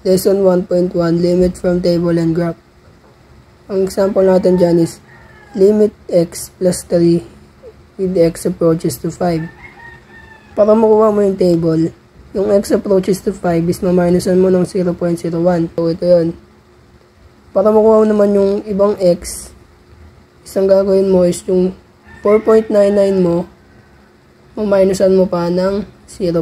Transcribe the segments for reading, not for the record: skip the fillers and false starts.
Lesson 1.1, Limit from Table and Graph. Ang example natin dyan is, limit x plus 3 with x approaches to 5. Para makuha mo yung table, yung x approaches to 5 is maminusan mo ng 0.01. So, ito yun. Para makuha mo naman yung ibang x, isang gagawin mo is yung 4.99 mo, maminusan mo pa ng 0.5.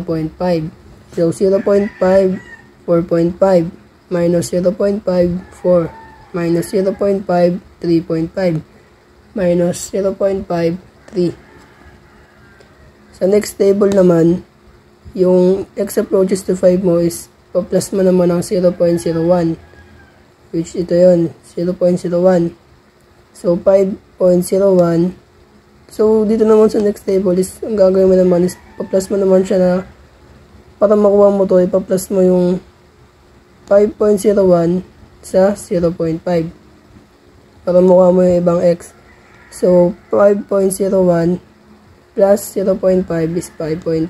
So, 0.5, 4.5, minus 0.5, 4, minus 0.5, 3.5, minus 0.5, 3. Sa next table naman, yung x approaches to 5 mo is, pa-plus mo naman ng 0.01, which ito yun, 0.01. So, 5.01. So, dito naman sa next table is, ang gagawin mo naman is, pa-plus mo naman siya na, para makuha mo to, ipa-plus mo yung 5.01 sa 0.5 para makuha mo yung ibang x. So, 5.01 plus 0.5 is 5.5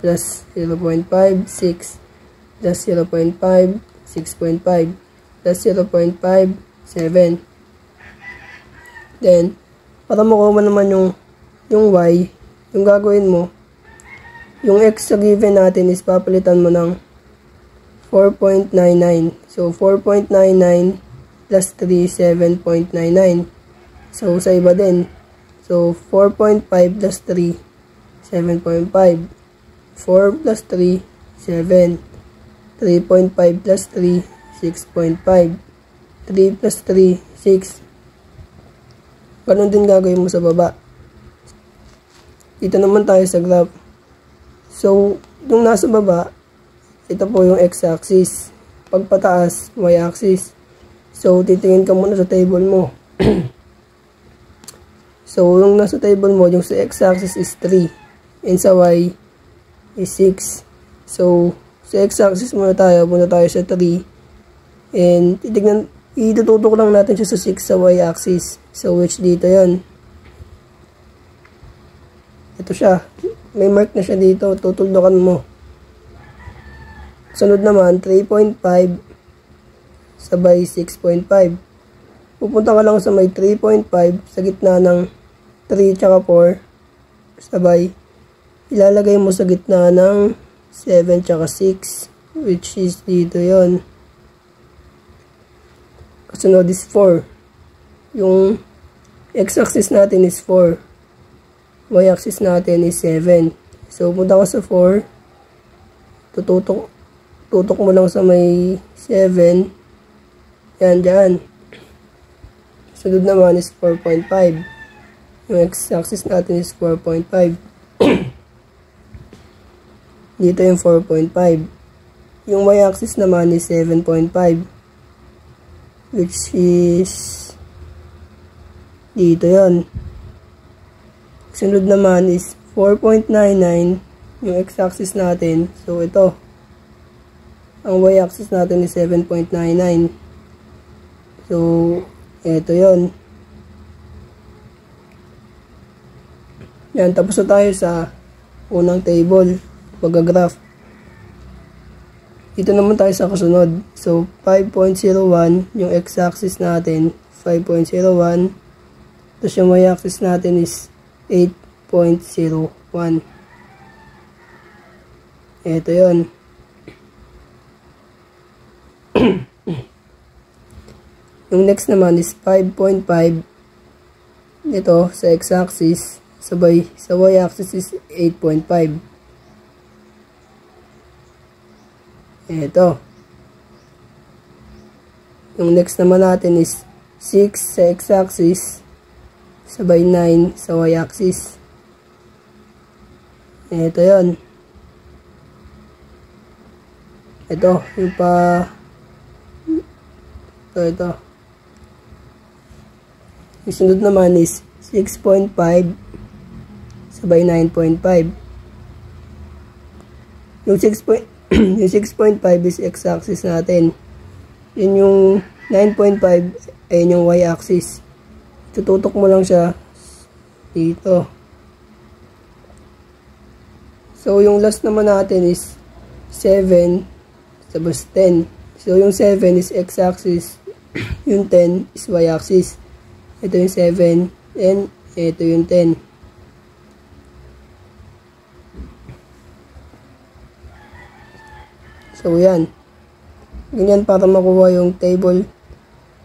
plus 0.5, 6 plus 0.5, 6.5 plus 0.5, 7. Then, para makuha mo naman yung y, yung gagawin mo, yung x sa given natin is papalitan mo ng 4.99. So, 4.99 plus 3, 7.99. So, sa iba din. So, 4.5 plus 3, 7.5. 4 plus 3, 7. 3.5 plus 3, 6.5. 3 plus 3, 6. Ganun din gagawin mo sa baba. Dito naman tayo sa graph. So, yung nasa baba, ito po yung x-axis. Pagpataas, y-axis. So, titingin ka muna sa table mo. So, yung nasa table mo, yung sa x-axis is 3. And sa y is 6. So, sa x-axis muna tayo. Punta tayo sa 3. And, itututok lang natin siya sa 6 sa y-axis. So, which dito yon. Ito siya. May mark na siya dito. Tutuldukan mo. Sunod naman, 3.5 sabay 6.5. Pupunta ka lang sa may 3.5 sa gitna ng 3 tsaka 4 sabay. Ilalagay mo sa gitna ng 7 tsaka 6, which is dito yon. Kasunod is 4. Yung x-axis natin is 4. Y-axis natin is 7. So, punta ka sa 4. Tutok mo lang sa may 7. Yan, dyan. Sunod naman is 4.5. Yung x-axis natin is 4.5. Dito yung 4.5. Yung y-axis naman is 7.5. Which is dito yon. Sunod naman is 4.99. Yung x-axis natin. So, ito. Ang y-axis natin is 7.99. So, ito yon. Yan, tapos na tayo sa unang table, pag-graph. Dito naman tayo sa kasunod. So, 5.01, yung x-axis natin, 5.01. Tapos yung y-axis natin is 8.01. Ito yon. Yung next naman is 5.5. Ito sa x-axis, sabay sa y-axis is 8.5. Ito. Yung next naman natin is 6 sa x-axis, sabay 9 sa y-axis. Ito yon. Ito, yung pa... Ito. Yung sunod naman is 6.5 sabay 9.5. Yung 6.5 is x-axis natin. Yun yung 9.5 ay yung y-axis. Tututok mo lang siya dito. So, yung last naman natin is 7 tapos 10. So, yung 7 is x-axis, yung 10 is y-axis. Ito yung 7, and ito yung 10. So, yan. Ganyan para makuha yung table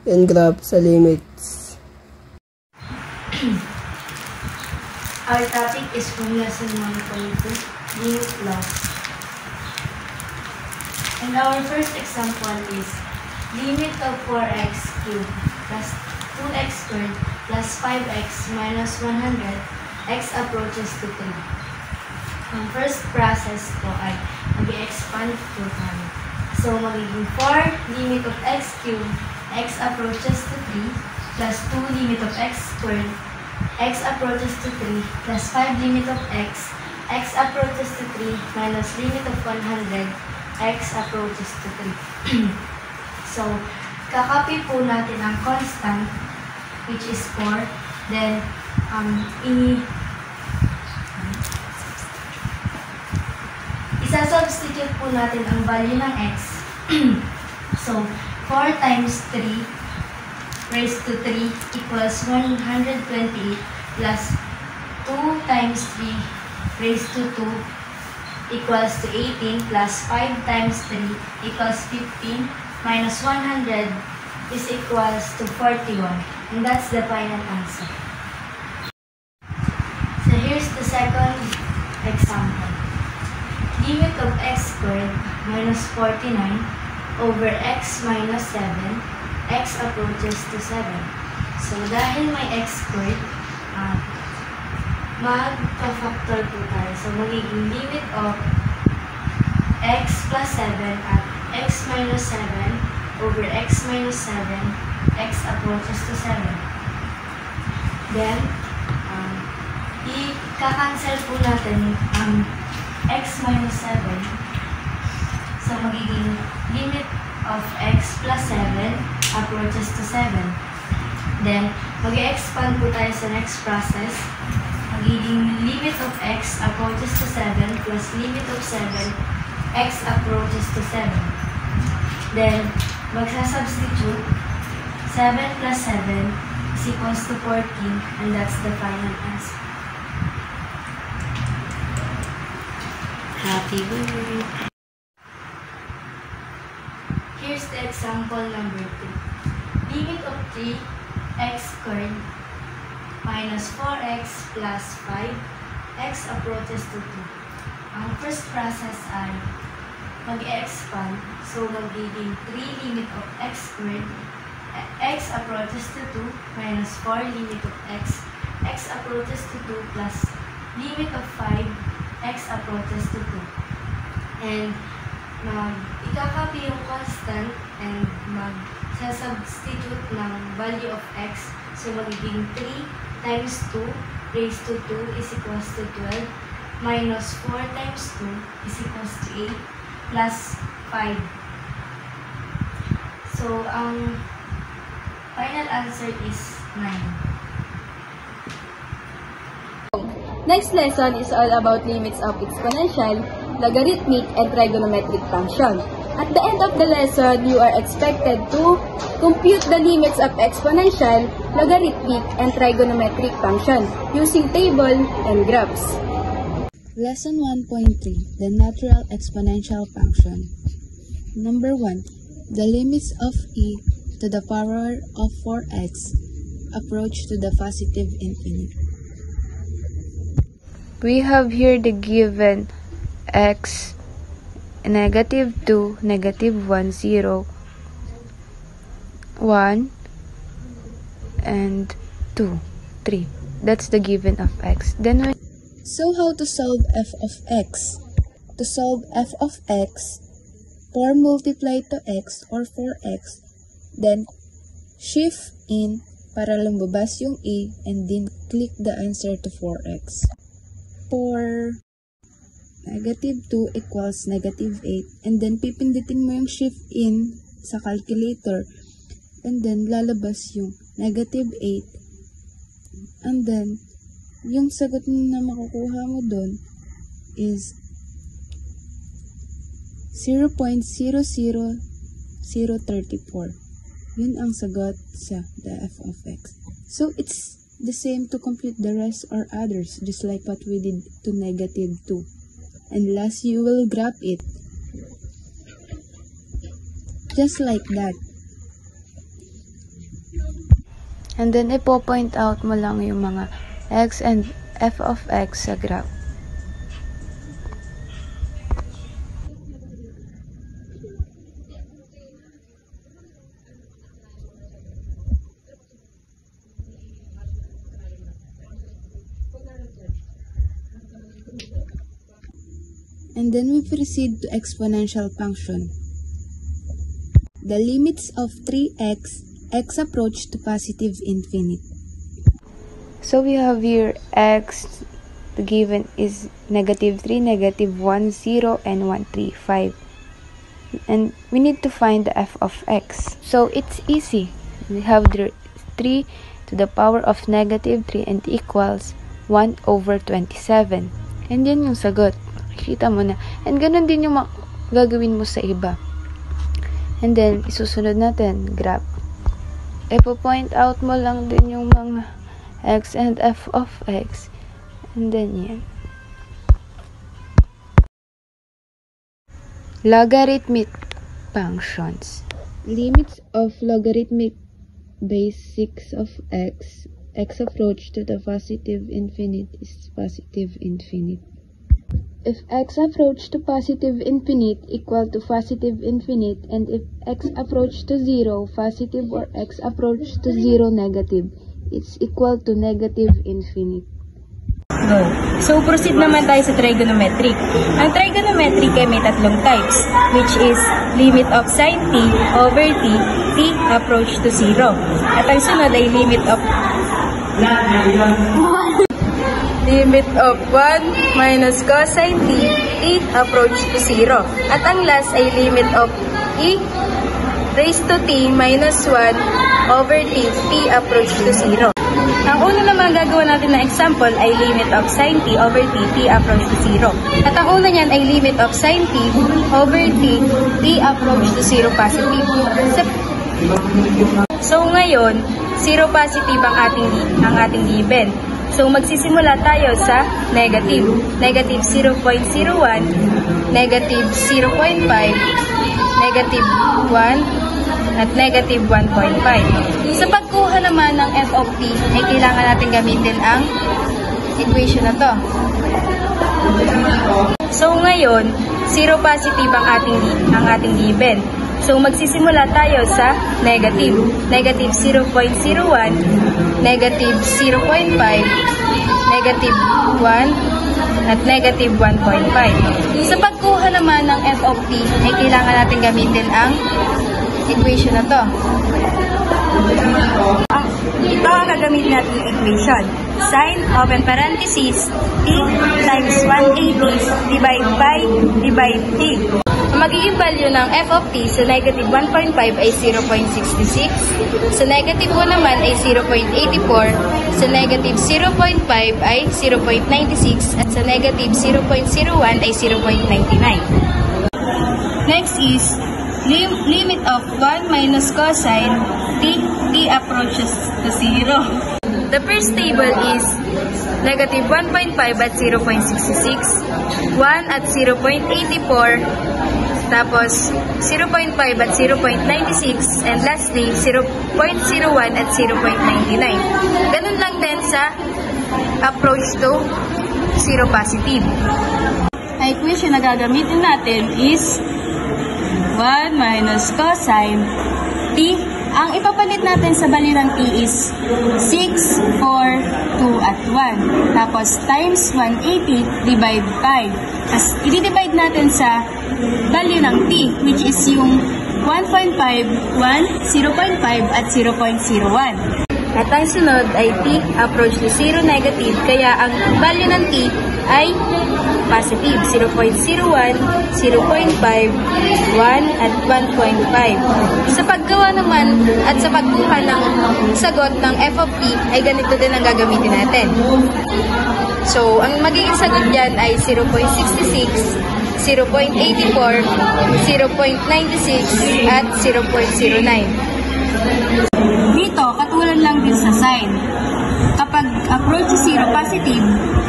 and graph sa limits. Our topic is from lesson 1.2, limit laws. And our first example is limit of 4x cubed plus 2x squared plus 5x minus 100, x approaches to 3. Ang first process ko ay mag-expand po tayo. So, magiging 4 limit of x cubed, x approaches to 3, plus 2 limit of x squared, x approaches to 3, plus 5 limit of x approaches to 3, minus limit of 100, x approaches to 3. So, kakopy po natin ang constant, which is 4, then, isa-substitute po natin ang value ng x. So, 4 times 3 raised to 3 equals 128 plus 2 times 3 raised to 2 equals to 18 plus 5 times 3 equals 15 minus 100 is equals to 41. And that's the final answer. So here's the second example. Limit of x squared minus 49 over x minus 7, x approaches to 7. So dahil may x squared, magpa-factor po tayo. So, magiging limit of x plus 7 at x minus 7 over x minus 7, x approaches to 7. Then, i-cancel po natin ang x minus 7. So, magiging limit of x plus 7 approaches to 7. Then, mag-expand po tayo sa next process. Magiging limit of x approaches to 7 plus limit of 7, x approaches to 7. Then, magsasubstitute 7 plus 7 is equals to 14, and that's the final answer. Happy birthday! Here's the example number 2. Limit of 3x squared minus 4x plus 5, x approaches to 2. Ang first process ay mag-expand. So, magiging 3 limit of x squared, x approaches to 2, minus 4 limit of x approaches to 2, plus limit of 5, x approaches to 2. And, ikakopy yung constant and mag-substitute ng value of x. So, magiging 3 times 2 raised to 2 is equals to 12, minus 4 times 2 is equals to 8, plus 5. So, ang final answer is 9. Next lesson is all about limits of exponential, logarithmic, and trigonometric function. At the end of the lesson, you are expected to compute the limits of exponential, logarithmic, and trigonometric function using table and graphs. Lesson 1.3, the natural exponential function. Number 1, the limits of e to the power of 4x approach to the positive infinite. We have here the given x, negative 2, negative 1, 0, 1, and 2, 3. That's the given of x. Then So how to solve f of x? To solve f of x, 4 multiplied to x or 4x, then shift in para lumabas yung a and then click the answer to 4x. For negative 2 equals negative 8 and then pipindutin mo yung shift in sa calculator and then lalabas yung negative 8 and then yung sagot na makukuha mo doon is 0.00 0.34. Yun ang sagot sa the f of x. So, it's the same to compute the rest or others, just like what we did to negative 2. And last, you will graph it. Just like that. And then, ipo-point out mo lang yung mga x and f of x sa graph. And then we proceed to exponential function. The limits of 3x, x approach to positive infinite. So we have here x given is -3, -1, 0, and 1, 3, 5. And we need to find the f of x. So it's easy. We have the 3 to the power of -3 and equals 1/27. And yan yung sagot. Kita mo na. And ganun din yung gagawin mo sa iba. And then, isusunod natin, graph. Ipo-point out mo lang din yung mga x and f of x. And then, yan. Logarithmic functions. Limits of logarithmic base 6 of x, x approach to the positive infinite is positive infinite. If x approach to positive infinite equal to positive infinite, and if x approach to 0 positive or x approach to 0 negative, it's equal to negative infinite. Go. So, proceed naman tayo sa trigonometric. Ang trigonometric ay may tatlong types, which is limit of sin t over t, t approach to 0. At ang sunod ay limit of limit of 1 minus cosine t, t approach to 0. At ang last ay limit of e raised to t minus 1 over t, t approach to 0. Ang una naman gagawa natin na example ay limit of sin t over t, t approach to 0. At ang una niyan ay limit of sin t over t, t approach to 0 positive. So ngayon, 0 positive ang ating given. So, magsisimula tayo sa negative. Negative 0.01, negative 0.5, negative 1, at negative 1.5. Sa pagkuha naman ng f of t, ay kailangan natin gamitin ang equation na to. So, ngayon, 0 positive ang ating given. So, magsisimula tayo sa negative. Negative 0.01, negative 0.5, negative 1, at negative 1.5. Sa pagkuha naman ng f of t, ay kailangan natin gamitin ang equation na to. Ito ang gagamitin natin equation. Sin, open parenthesis, t times 180 divide t. Ang magiging value ng f of t sa negative 1.5 ay 0.66, sa negative 1 naman ay 0.84, sa negative 0.5 ay 0.96, at sa negative 0.01 ay 0.99. Next is limit of 1 minus cosine t, t approaches to 0. The first table is negative 1.5 at 0.66, 1 at 0.84, tapos 0.5 at 0.96, and lastly 0.01 at 0.99. Ganun lang din sa approach to 0 positive. Ang equation na gagamitin natin is 1 minus cosine t. Ang ipapalit natin sa value ng t is 6, 4, 2, at 1. Tapos, times 180 divide 5. Tapos, i-divide natin sa value ng t, which is yung 1.5, 1, 0.5, at 0.01. At ang sunod ay t approach to 0 negative, kaya ang value ng t ay positive, 0.01, 0.5, 1, at 1.5. Sa paggawa naman at sa pagkuha ng sagot ng f of t ay ganito din ang gagamitin natin. So, ang magiging sagot dyan ay 0.66, 0.84, 0.96, at 0.09. Dito, katulad lang din sa sign. Kapag approach to 0 positive,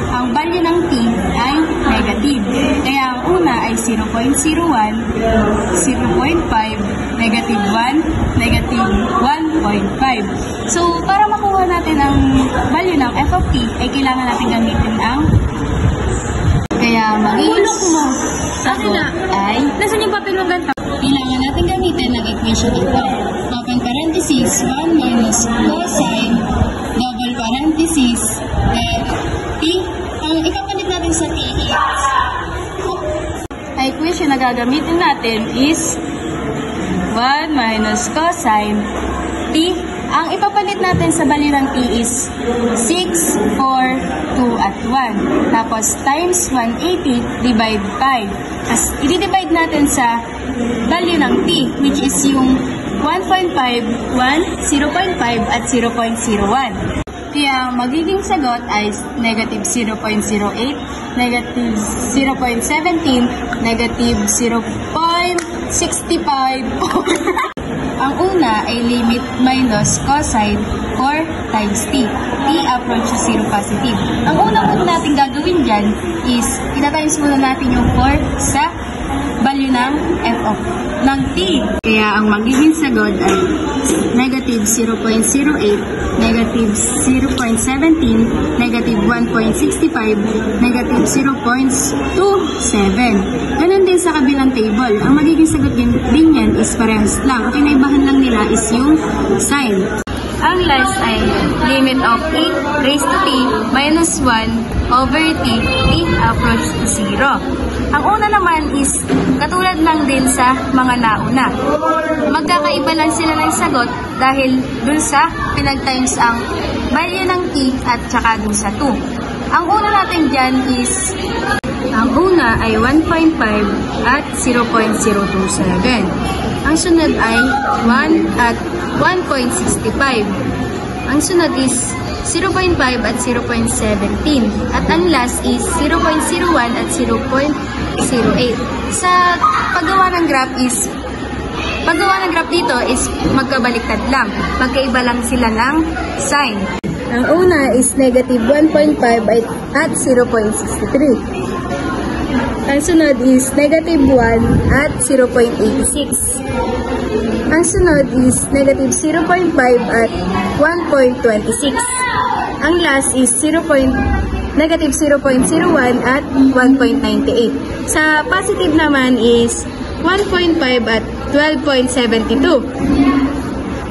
ang value ng t ay negative. Kaya ang una ay 0.01, 0.5, negative 1, negative 1.5. So, para makuha natin ang value ng f of t, ay kailangan natin gamitin ang kaya magiging sagot ay Nasaan yung papel mong ganito? kailangan natin gamitin ang equation ito. Open parenthesis, 1 minus cosine, double parenthesis, then t. Ang ipapalit natin sa t is, ang equation na gagamitin natin is 1 minus cosine t. Ang ipapalit natin sa value ng t is 6, 4, 2, at 1. Tapos, times 180 divide 5. As i-divide natin sa value ng t, which is yung 1.5, 1, 0.5, at 0.01. Kaya, ang magiging sagot ay negative 0.08, negative 0.17, negative 0.65, Ang una ay limit minus cosine 4 times t. T approach to 0 positive. Ang una muna natin gagawin dyan is, itatimes muna natin yung 4 sa value ng f of ng t. Kaya ang magiging sagot ay negative 0.08, negative 0.17, negative 1.65, negative 0.27. Ganon din sa kabilang table. Ang magiging sagot din yan is parehas lang. Ang kinaibahan lang nila is yung sign. Ang last ay limit of t raised to t minus 1 over t approach to 0. Ang una naman is katulad lang din sa mga nauna. Magkakaiba lang sila ng sagot dahil dun sa pinag-times ang value ng t at saka dun sa 2. Ang una natin dyan is, ang una ay 1.5 at 0.027. Ang sunod ay 1 at 1.65. Ang sunod is 0.5 at 0.17. At ang last is 0.01 at 0.08. Sa paggawa ng graph dito is magkabaliktad lang. Magkaiba lang sila ng sign. Ang una is negative 1.5 at 0.63. Ang sunod is negative 1 at 0.86. Ang sunod is negative 0.5 at 1.26. Ang last is negative 0.01 at 1.98. Sa positive naman is 1.5 at 12.72.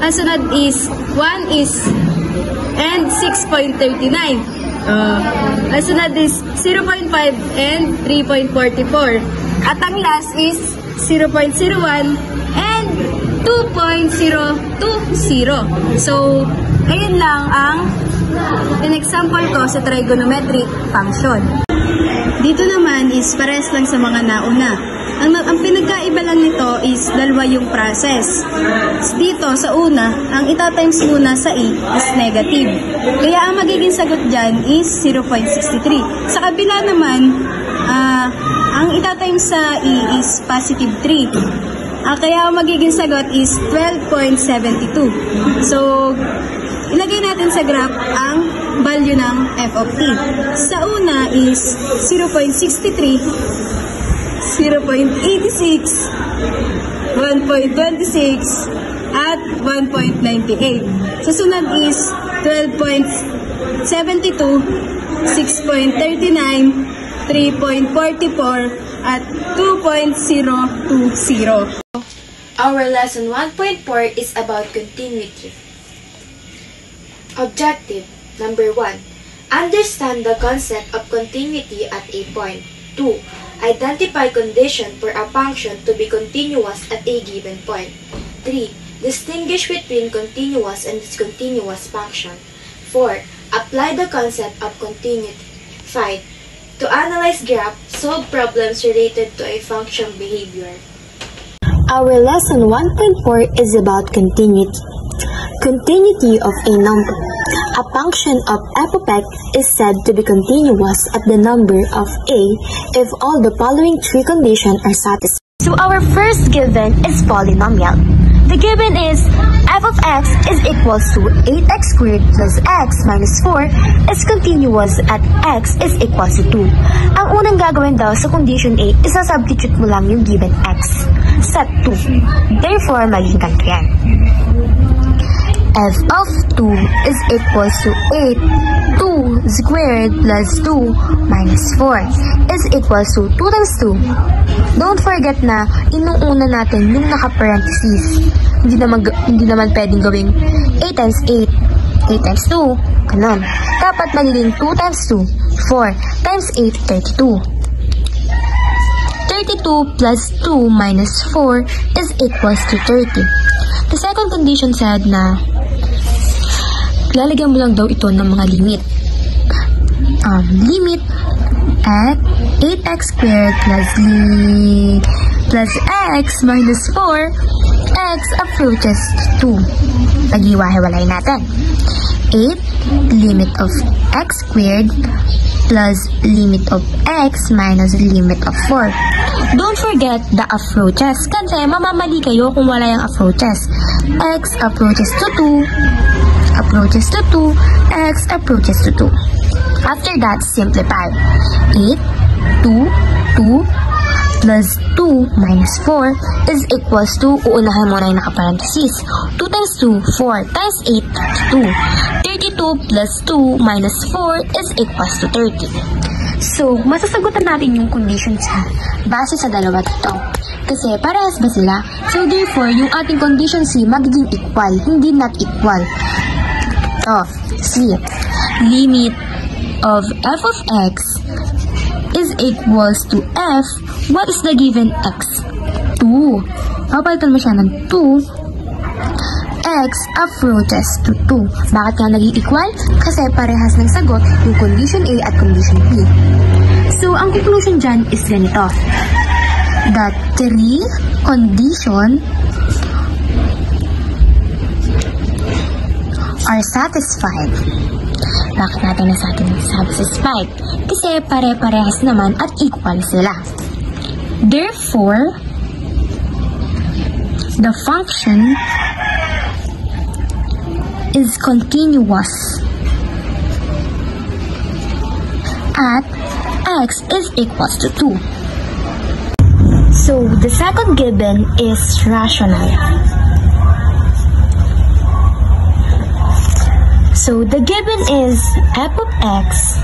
Ang sunod is 1 is and 6.39. Ang sunod is 0.5 and 3.44. At ang last is 0.01 and 2.020. So, ayun lang ang in-example ko sa trigonometric function. Dito naman is pares lang sa mga nauna. Ang pinagkaiba lang nito is dalawa yung process. Dito sa una, ang itatimes muna sa e is negative. Kaya ang magiging sagot dyan is 0.63. Sa kabila naman, ang itatimes sa e is positive 3. Kaya ang magiging sagot is 12.72. So, ilagay natin sa graph ang value ng f of t. Sa una is 0.63, 0.86, 1.26, at 1.98. Sa sunod is 12.72, 6.39, 3.44, at 2.020. Our lesson 1.4 is about continuity. Objective number 1. Understand the concept of continuity at a point. 2. Identify condition for a function to be continuous at a given point. 3. Distinguish between continuous and discontinuous function. 4. Apply the concept of continuity. 5. To analyze graph, solve problems related to a function behavior. Our lesson 1.4 is about continuity. Continuity of a number. A function of f of x is said to be continuous at the number of a if all the following three conditions are satisfied. So our first given is polynomial. The given is f of x is equals to 8x squared plus x minus 4 is continuous at x is equals to 2. Ang unang gagawin daw sa condition A is substitute mo lang yung given x sa 2. Therefore, magiging ganito yan. F of 2 is equals to 8, 2 squared plus 2 minus 4 is equals to 2 times 2. Don't forget na inuuna natin yung naka-parentheses. Hindi naman pwedeng gawing 8 times 8, 8 times 2, ganun. Dapat magiging 2 times 2, 4 times 8, 32. 32 plus 2 minus 4 is equals to 30. The second condition said na lalagyan mo lang daw ito ng mga limit. Limit at 8x squared plus x minus 4 x approaches to 2. Pag-iwahiwalay natin. 8 limit of x squared plus limit of x minus limit of 4. Don't forget the approaches kasi mamamali kayo kung wala yung approaches. X approaches to 2, approaches to 2, x approaches to 2. After that, simplify. 8, 2, 2, plus 2 minus 4 is equals to, uunahan mo na yung nakaparenthesis. 2 times 2, 4 times 8, 2. 32 plus 2 minus 4 is equals to 30. So, masasagutan natin yung conditions base sa dalawa dito. Kasi parehas ba sila? So, therefore, yung ating condition C magiging equal, hindi not equal. C. Limit of f of x is equals to f. What is the given x? 2. Papalitan mo siya ng 2. X approaches to 2. Bakit nga naging equal? Kasi parehas ng sagot yung condition A at condition B. So, ang conclusion dyan is ganito. The three conditions are satisfied. Bakit natin nasabi satisfied? Kasi pare-parehas naman at equal sila. Therefore, the function is continuous at x is equals to 2. So, the second given is rational. So, the given is f of x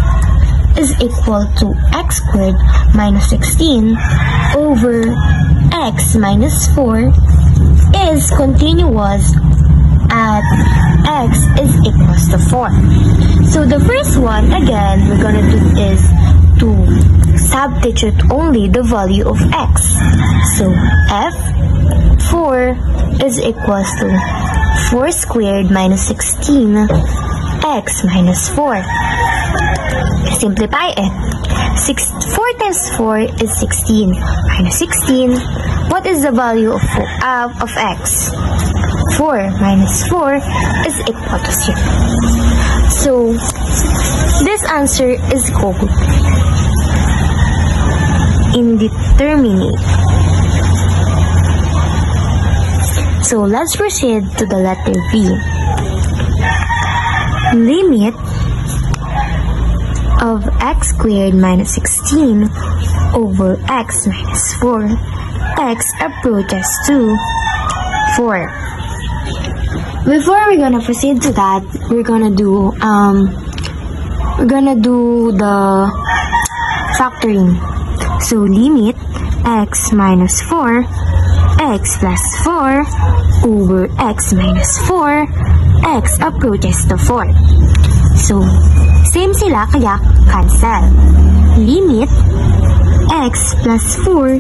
is equal to x squared minus 16 over x minus 4 is continuous at x is equals to 4. So, the first one, again, we're gonna do is to substitute only the value of x. So, f4 is equals to 4 squared minus 16 x minus 4. Simplify it. 4 times 4 is 16. Minus 16. What is the value of x? 4 minus 4 is equal to 0. So, this answer is called indeterminate. So, let's proceed to the letter B. Limit of x squared minus 16 over x minus 4, x approaches to 4. Before we're gonna proceed to that, we're gonna do the factoring. So, limit x minus 4, x plus 4 over x minus 4, x approaches to 4. So, same sila kaya cancel. Limit x plus 4,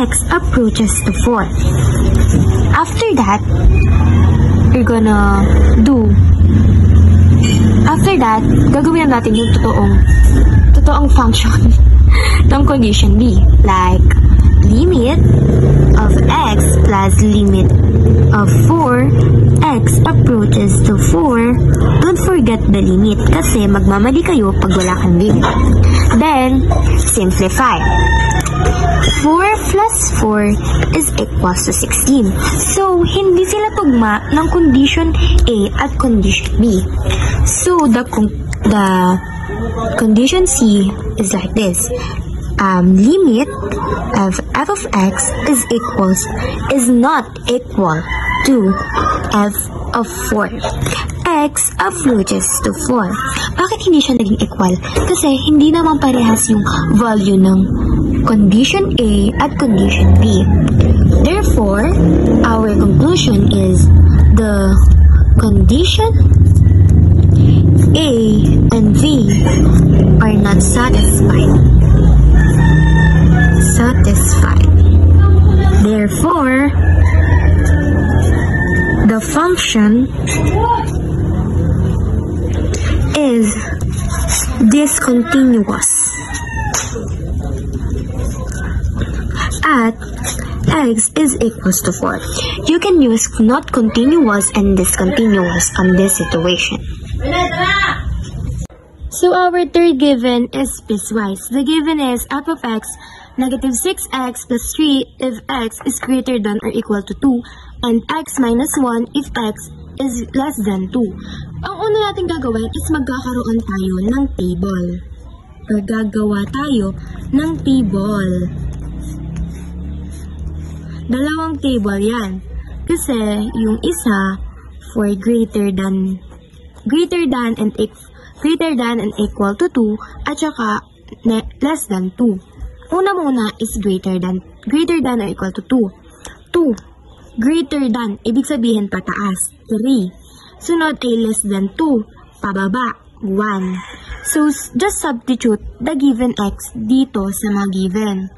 x approaches to 4. After that, we're gonna do, gagawin natin yung totoong function ng condition B. Like, limit of x plus limit of 4x approaches to 4, don't forget the limit kasi magmamali kayo pag wala kang limit. Then, simplify. 4 plus 4 is equals to 16. So, hindi sila tugma ng condition A at condition B. So, the condition C is like this. Limit of f of x is not equal to f of 4. X approaches to 4. Bakit hindi siya naging equal? Kasi hindi naman parehas yung value ng condition A at condition B. Therefore, our conclusion is the condition A and B are not satisfied. Therefore, the function is discontinuous at x is equals to 4. You can use not continuous and discontinuous on this situation. So our third given is piecewise. The given is f of x negative 6x plus 3 if x is greater than or equal to 2 and x minus 1 if x is less than 2. Ang una natin gagawin is magkakaroon tayo ng table. Gagawa tayo ng table. Dalawang table yan. Kasi yung isa for greater than and equal to 2 at saka less than 2. Una muna is greater than or equal to 2. 2, greater than, ibig sabihin pataas, 3. Sunod ay less than 2, pababa, 1. So, just substitute the given x dito sa mga given.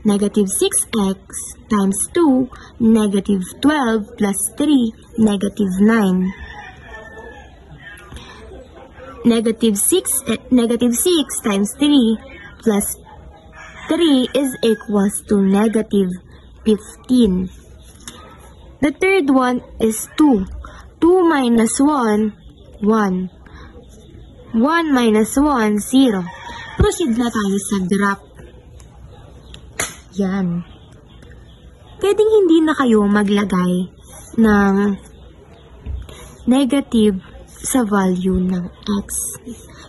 Negative 6x times 2, negative 12 plus 3, negative 9. Negative 6 times 3 plus 3 is equals to negative 15. The third one is 2. 2 minus 1, 1. 1 minus 1, 0. Proceed na tayo sa graph. Yan. Pwedeng hindi na kayo maglagay ng negative sa value ng x.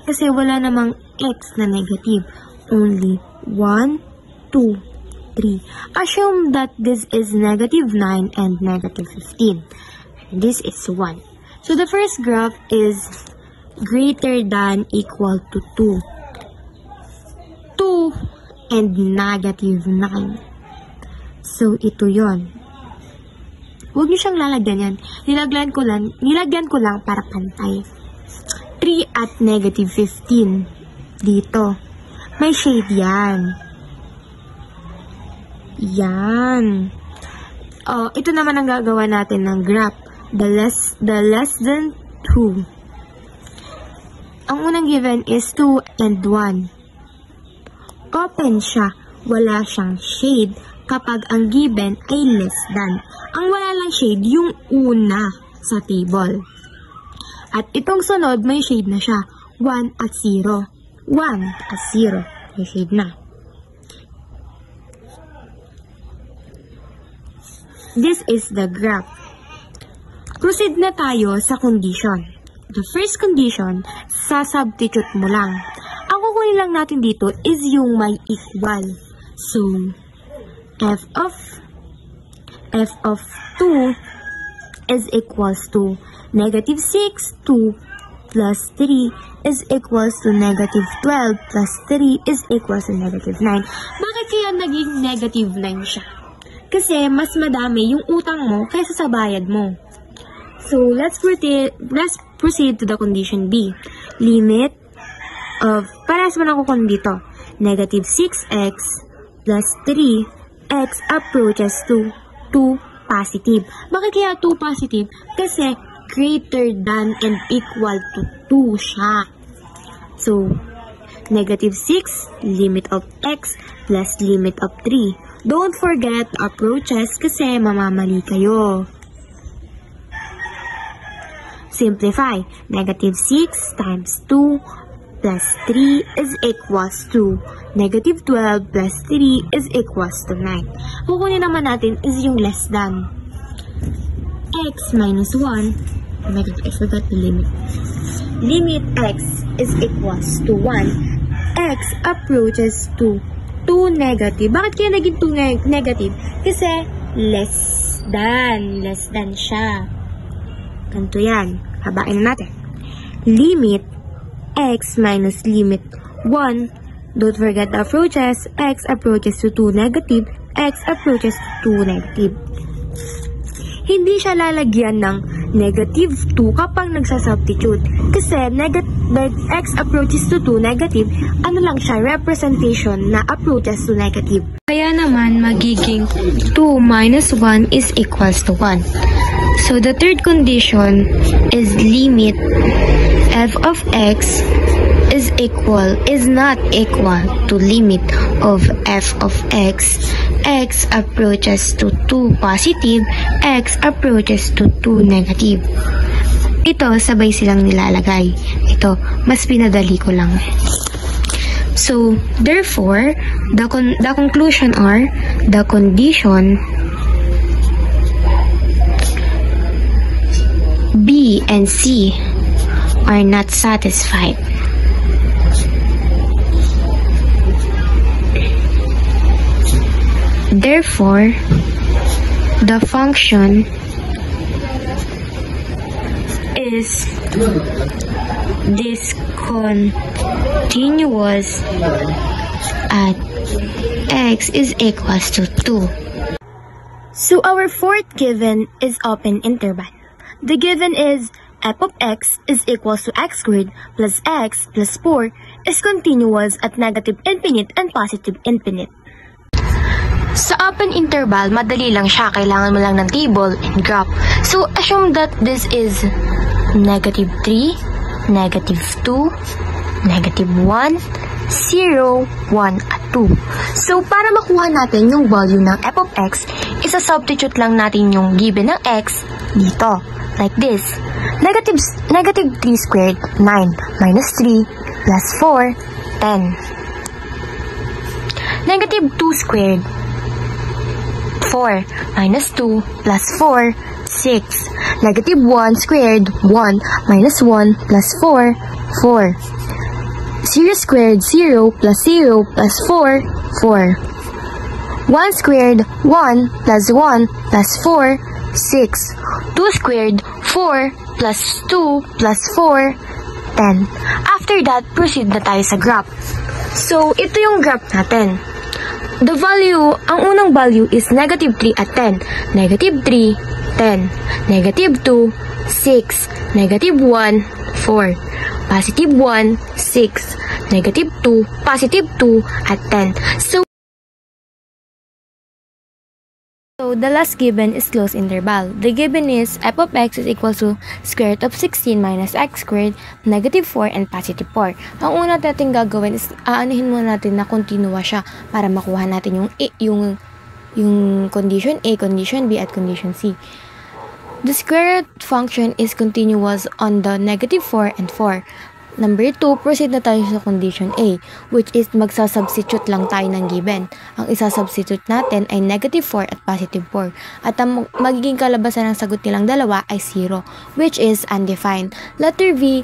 Kasi wala namang x na negative. Only 1, 2, 3. Assume that this is negative 9 and negative 15. This is 1. So the first graph is greater than equal to 2. 2 and negative 9. So ito yon. Huwag niyo siyang lalagyan yan. Nilagyan ko lang para pantay. 3 at negative 15. Dito. May shade yan. Yan. Oh, ito naman ang gagawa natin ng graph. The less than 2. Ang unang given is 2 and 1. Open siya. Wala siyang shade kapag ang given ay less than. Ang wala lang shade, yung una sa table. At itong sunod, may shade na siya. 1 at 0. 1 at 0. May shade na. This is the graph. Proceed na tayo sa condition. The first condition, sa-substitute mo lang. Ang kukunin lang natin dito is yung may equal. So, f of 2 is equals to negative 6, 2 plus 3 is equals to negative 12 plus 3 is equals to negative 9. Bakit kaya naging negative 9 siya? Kasi mas madami yung utang mo kaysa sa bayad mo. So, let's proceed to the condition B. Limit of, parehas mo na kukunin dito, negative 6x plus 3x approaches to 2 positive. Bakit kaya 2 positive? Kasi greater than and equal to 2 siya. So, negative 6, limit of x plus limit of 3. Don't forget approaches kasi mamamali kayo. Simplify. Negative 6 times 2 plus 3 is equals to negative 12 plus 3 is equals to 9. Kukunin naman natin is yung less than. X minus 1. Oh my god, I forgot the limit. Limit x is equals to 1. X approaches to 2 negative. Bakit kaya naging 2 negative? Kasi less than siya. Ganito yan. Habain na natin. Limit x minus limit 1. Don't forget the approaches. X approaches to 2 negative. X approaches to 2 negative. Hindi siya lalagyan ng negative 2 kapag nagsasubstitute. Kasi x approaches to 2 negative, ano lang siya, representation na approaches to negative. Kaya naman, magiging 2 minus 1 is equals to 1. So, the third condition is limit f of x is not equal to limit of f of x. X approaches to 2 positive, x approaches to 2 negative. Ito, sabay silang nilalagay. Ito, mas pinadali ko lang. So, therefore, the conclusion are, the condition B and C are not satisfied. Therefore, the function is discontinuous at x is equals to 2. So our fourth given is open interval. The given is f of x is equals to x squared plus x plus 4 is continuous at negative infinite and positive infinite. Sa open interval, madali lang siya. Kailangan mo lang ng table and graph. So, assume that this is negative 3, negative 2, negative 1, 0, 1, at 2. So, para makuha natin yung value ng f of x, isa-substitute lang natin yung given ng x dito. Like this. Negative 3 squared, 9, minus 3, plus 4, 10. Negative 2 squared, 4 minus 2 plus 4, 6. Negative 1 squared, 1 minus 1 plus 4, 4. 0 squared, 0 plus 0 plus 4, 4. 1 squared, 1 plus 1 plus 4, 6. 2 squared, 4 plus 2 plus 4, 10. After that, proceed na tayo sa graph. So, ito yung graph natin. The value, ang unang value is negative 3 at 10. Negative 3, 10. Negative 2, 6. Negative 1, 4. Positive 1, 6. Negative 2, positive 2 at 10. So, the last given is closed interval. The given is f of x is equal to square root of 16 minus x squared, negative 4, and positive 4. Ang una natin gagawin is aanihin muna natin na continua siya para makuha natin yung condition A, condition B, at condition C. The square root function is continuous on the negative 4 and 4. Number 2, proceed na tayo sa condition A, which is magsasubstitute lang tayo ng given. Ang isasubstitute natin ay negative 4 at positive 4. At ang magiging kalabasan ng sagot nilang dalawa ay 0, which is undefined. Letter V,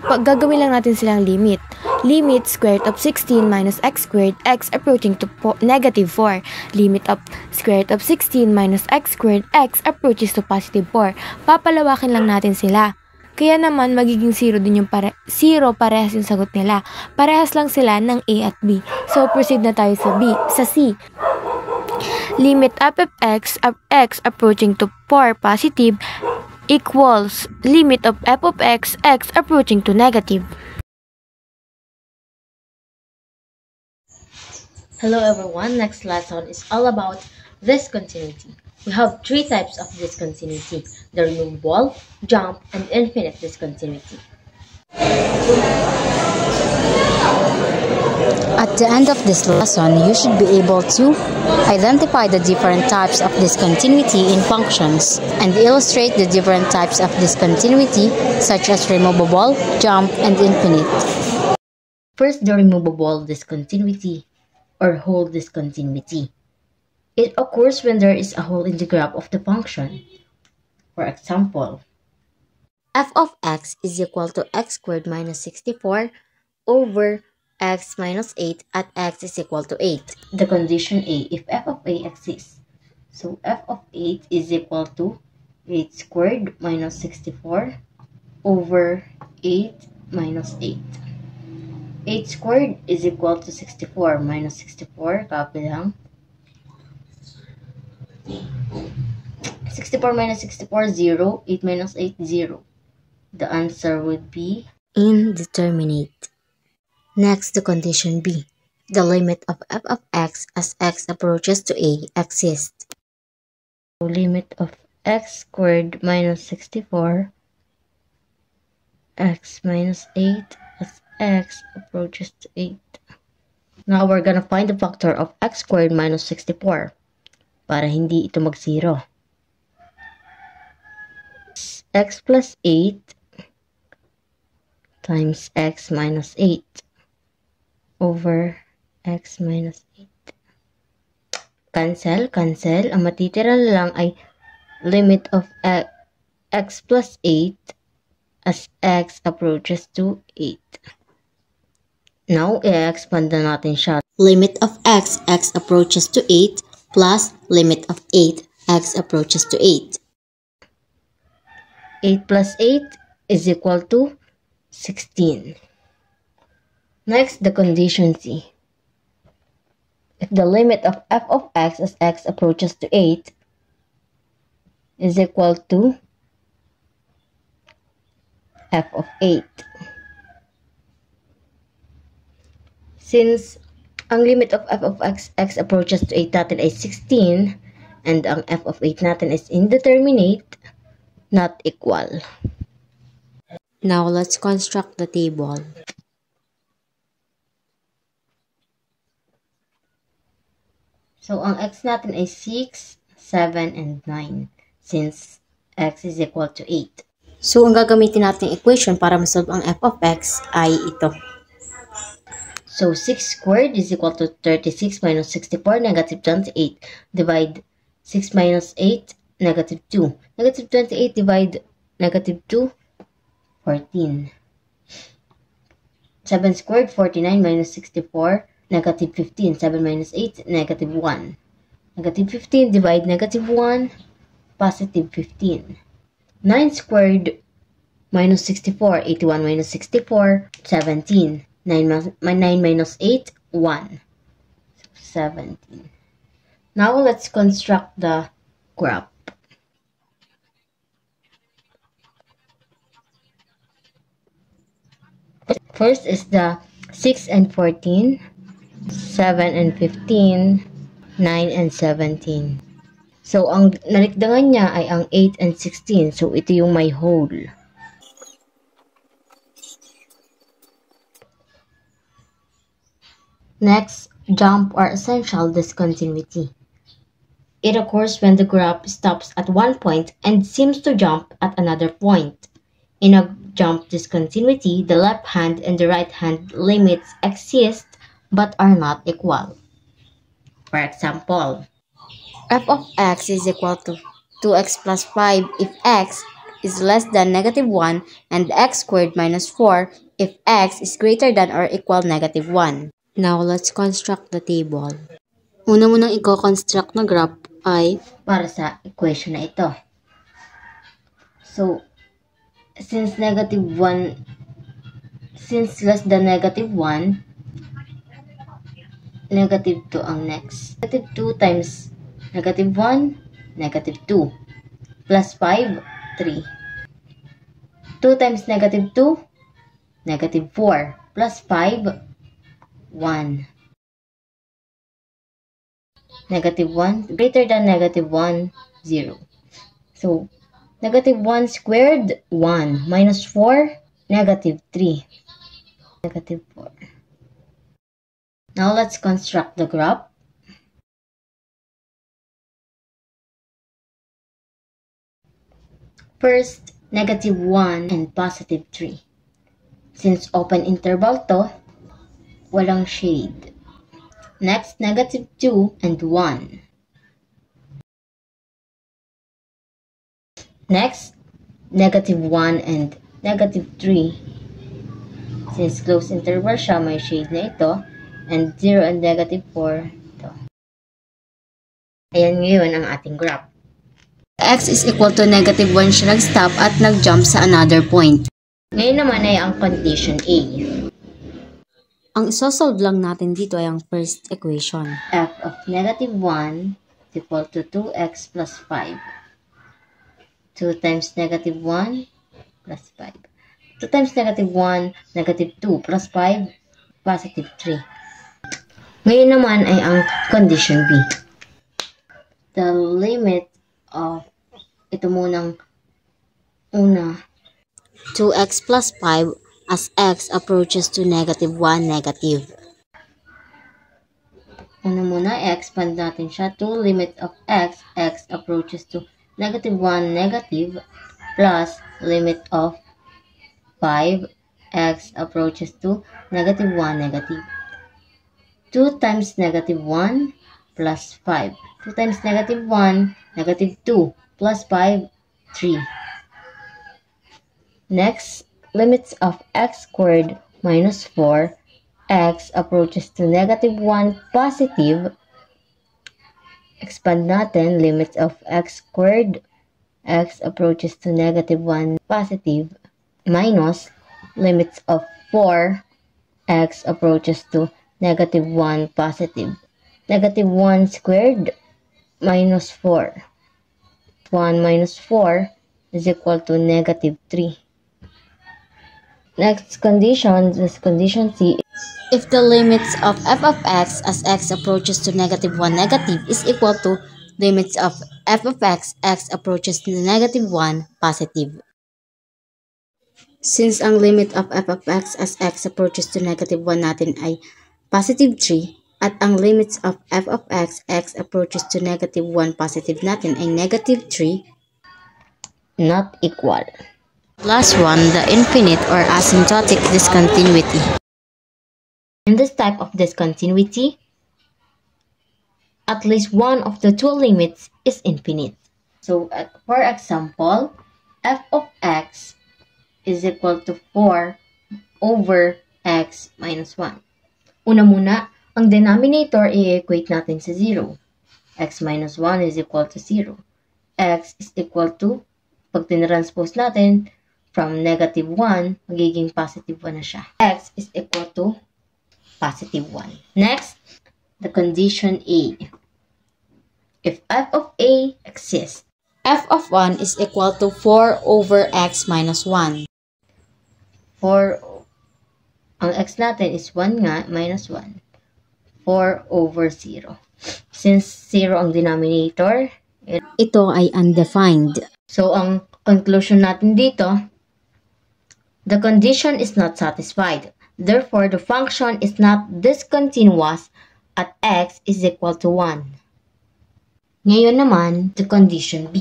gagawin lang natin silang limit. Limit square root of 16 minus x squared, x approaching to negative 4. Limit of square root of 16 minus x squared, x approaches to positive 4. Papalawakin lang natin sila. Kaya naman, magiging 0 din yung 0, parehas yung sagot nila. Parehas lang sila ng A at B. So, proceed na tayo sa C. Limit f of x approaching to 4 positive equals limit of f of x approaching to negative. Hello everyone, next lesson is all about discontinuity. We have 3 types of discontinuity: the removable, jump, and infinite discontinuity. At the end of this lesson, you should be able to identify the different types of discontinuity in functions and illustrate the different types of discontinuity such as removable, jump, and infinite. First, the removable discontinuity or hole discontinuity. It occurs when there is a hole in the graph of the function. For example, f of x is equal to x squared minus 64 over x minus 8 at x is equal to 8. The condition A, if f of A exists. So f of 8 is equal to 8 squared minus 64 over 8 minus 8. 8 squared is equal to 64 minus 64, copy lang. 64 minus 64, 0. 8 minus 8, 0. The answer would be indeterminate. Next, the condition B. The limit of f of x as x approaches to a exists. So limit of x squared minus 64 x minus 8 as x approaches to 8. Now we're gonna find the factor of x squared minus 64 para hindi ito mag-0. X plus 8 times x minus 8 over x minus 8. Cancel. Ang matitira lang ay limit of x plus 8 as x approaches to 8. Now, i-expand na natin siya. Limit of x approaches to 8 plus limit of 8, x approaches to 8. 8 plus 8 is equal to 16. Next, the condition C. If the limit of f of x as x approaches to 8 is equal to f of 8. Since ang limit of f of x approaches to 8 natin ay 16 and ang f of 8 natin is indeterminate, not equal. Now, let's construct the table. So, ang x natin ay 6, 7, and 9 since x is equal to 8. So, ang gagamitin natin equation para masolve ang f of x ay ito. So, 6 squared is equal to 36 minus 64, negative 28. Divide 6 minus 8, negative 2. Negative 28 divide negative 2, 14. 7 squared, 49 minus 64, negative 15. 7 minus 8, negative 1. Negative 15 divide negative 1, positive 15. 9 squared minus 64, 81 minus 64, 17. 9 minus 8, 1. 17. Now, let's construct the graph. First is the 6 and 14, 7 and 15, 9 and 17. So, ang nalikdangan niya ay ang 8 and 16. So, ito yung may hole. Next, jump or essential discontinuity. It occurs when the graph stops at one point and seems to jump at another point. In a jump discontinuity, the left hand and the right hand limits exist but are not equal. For example, f of x is equal to 2x plus 5 if x is less than negative 1 and x squared minus 4 if x is greater than or equal negative 1. Now, let's construct the table. Una mo nang i-construct na graph ay para sa equation na ito. So, since less than negative 1, negative 2 ang next. Negative 2 times negative 1, negative 2. Plus 5, 3. 2 times negative 2, negative 4. Plus 5, 1. Negative 1, greater than negative 1, 0. So, negative 1 squared, 1. Minus 4, negative 3. Negative 4. Now let's construct the graph. First, -1 and +3. Since open interval to, walang shade. Next, -2 and 1. Next, -1 and -3. Since closed interval siya, may shade na ito. And 0 and -4 ito. Ayan ngayon ang ating graph. X is equal to -1 siya nag-stop at nag-jump sa another point. Ngayon naman ay ang condition A. Ang isosolve lang natin dito ay ang first equation. F of -1 is equal to 2x plus 5. 2 times -1 plus 5. 2 times -1, -2 plus 5, +3. Ngayon naman ay ang condition B. The limit of, ito munang una, 2x plus 5 as x approaches to -1, negative. Una muna, expand natin siya to limit of x approaches to -1, negative, plus limit of 5, x approaches to -1, negative. 2 times -1 plus 5. 2 times -1, -2 plus 5, 3. Next, limits of x squared minus 4, x approaches to -1, positive. Expand natin, limits of x squared, x approaches to -1, positive, minus limits of 4, x approaches to -1, positive. -1 squared minus 4. 1 minus 4 is equal to -3. Next condition, this condition C. If the limits of f of x as x approaches to -1, negative is equal to limits of f of x approaches to -1, positive. Since ang limit of f of x as x approaches to -1 natin ay positive 3, at ang limits of f of x approaches to -1, positive natin ay -3, not equal. Last one, the infinite or asymptotic discontinuity. In this type of discontinuity, at least one of the two limits is infinite. So, for example, f of x is equal to 4 over x minus 1. Una muna, ang denominator i-equate natin sa 0. X minus 1 is equal to 0. X is equal to, pag tinranspose natin, from -1, magiging positive 1 na siya. X is equal to positive 1. Next, the condition A. If f of A exists, f of 1 is equal to 4 over x minus 1. 4, ang x natin is 1 nga, minus 1. 4 over 0. Since 0 ang denominator, ito ay undefined. So, ang conclusion natin dito, the condition is not satisfied. Therefore, the function is not discontinuous at x is equal to 1. Ngayon naman, the condition B.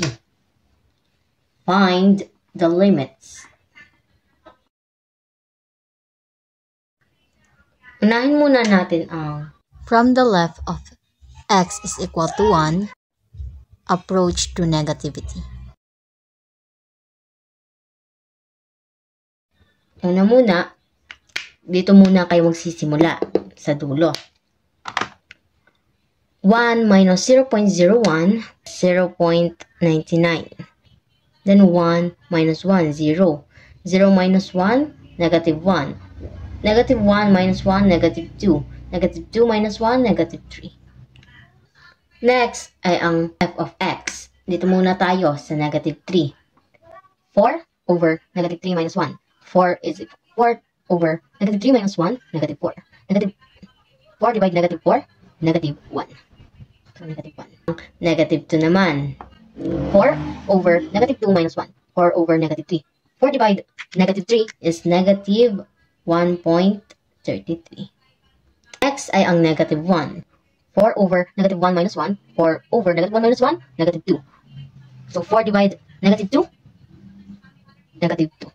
Find the limits. Unahin muna natin ang from the left of x is equal to 1, approach to negativity. Una muna, dito muna kayo magsisimula sa dulo. 1 minus 0.01, 0.99. Then 1 minus 1, 0. 0 minus 1, negative 1. Negative 1 minus 1, negative 2. Negative 2 minus 1, negative 3. Next ay ang f of x. Dito muna tayo sa negative 3. 4 over negative 3 minus 1. 4 is 4 over negative 3 minus 1, negative 4. Negative 4 divide negative 4, negative 1. So, negative 1. Negative 2 naman. 4 over negative 2 minus 1. 4 over negative 3. 4 divide negative 3 is negative 1.33. x ay ang negative 1. 4 over negative 1 minus 1. 4 over negative 1 minus 1, negative 2. So 4 divide negative 2, negative 2.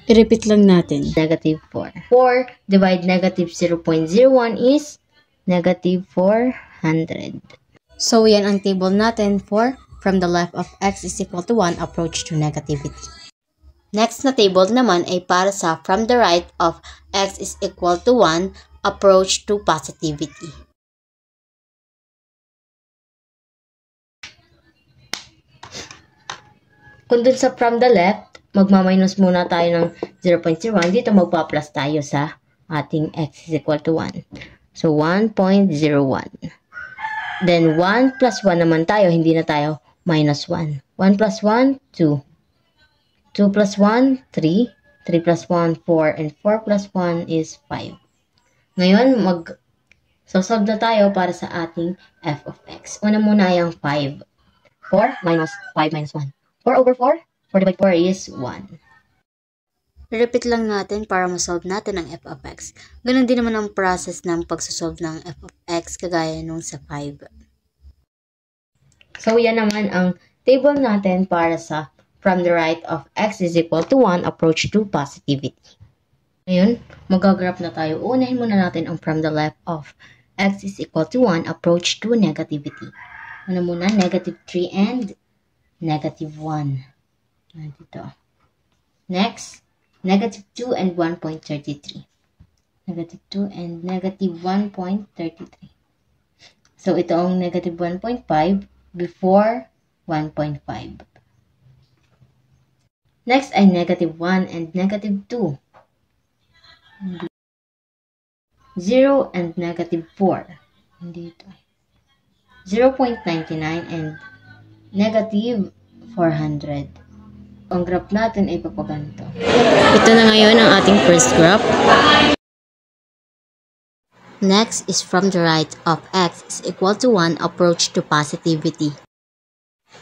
I-repeat lang natin. Negative 4. 4 divide negative 0.01 is negative 400. So, yan ang table natin for from the left of x is equal to 1 approach to negativity. Next na table naman ay para sa from the right of x is equal to 1 approach to positivity. Kung dun sa from the left, magma-minus muna tayo ng 0.01. Dito magpa-plus tayo sa ating x is equal to 1. So, 1.01. Then, 1 plus 1 naman tayo. Hindi na tayo minus 1. 1 plus 1, 2. 2 plus 1, 3. 3 plus 1, 4. And 4 plus 1 is 5. Ngayon, solve na tayo para sa ating f of x. Una muna yung 5. 4 minus 5 minus 1. 4 over 4. 4 divided by 4 is 1. Repeat lang natin para ma-solve natin ang f of x. Ganun din naman ang process ng pagsosolve ng f of x kagaya nung sa 5. So, yan naman ang table natin para sa from the right of x is equal to 1 approach to positivity. Ngayon, mag-graph na tayo. Unahin muna natin ang from the left of x is equal to 1 approach to negativity. Una muna, negative 3 and negative 1. Dito. Next, negative 2 and 1.33. Negative 2 and negative 1.33. So, ito ang negative 1.5 before 1.5. Next ay negative 1 and negative 2. 0 and negative 4. Dito. 0.99 and negative 400. Ang graph natin ay papaganto. Ito na ngayon ang ating first graph. Next is from the right of x is equal to 1 approach to positivity.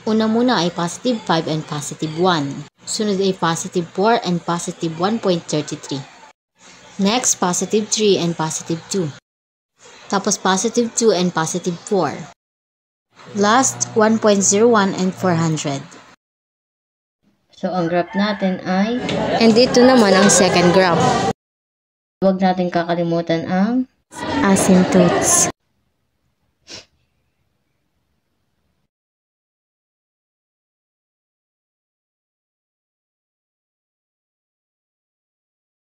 Una muna ay positive 5 and positive 1. Sunod ay positive 4 and positive 1.33. Next, positive 3 and positive 2. Tapos positive 2 and positive 4. Last, 1.01 and 400. So, ang graph natin ay... And dito naman ang second graph. Huwag natin kakalimutan ang asymptotes.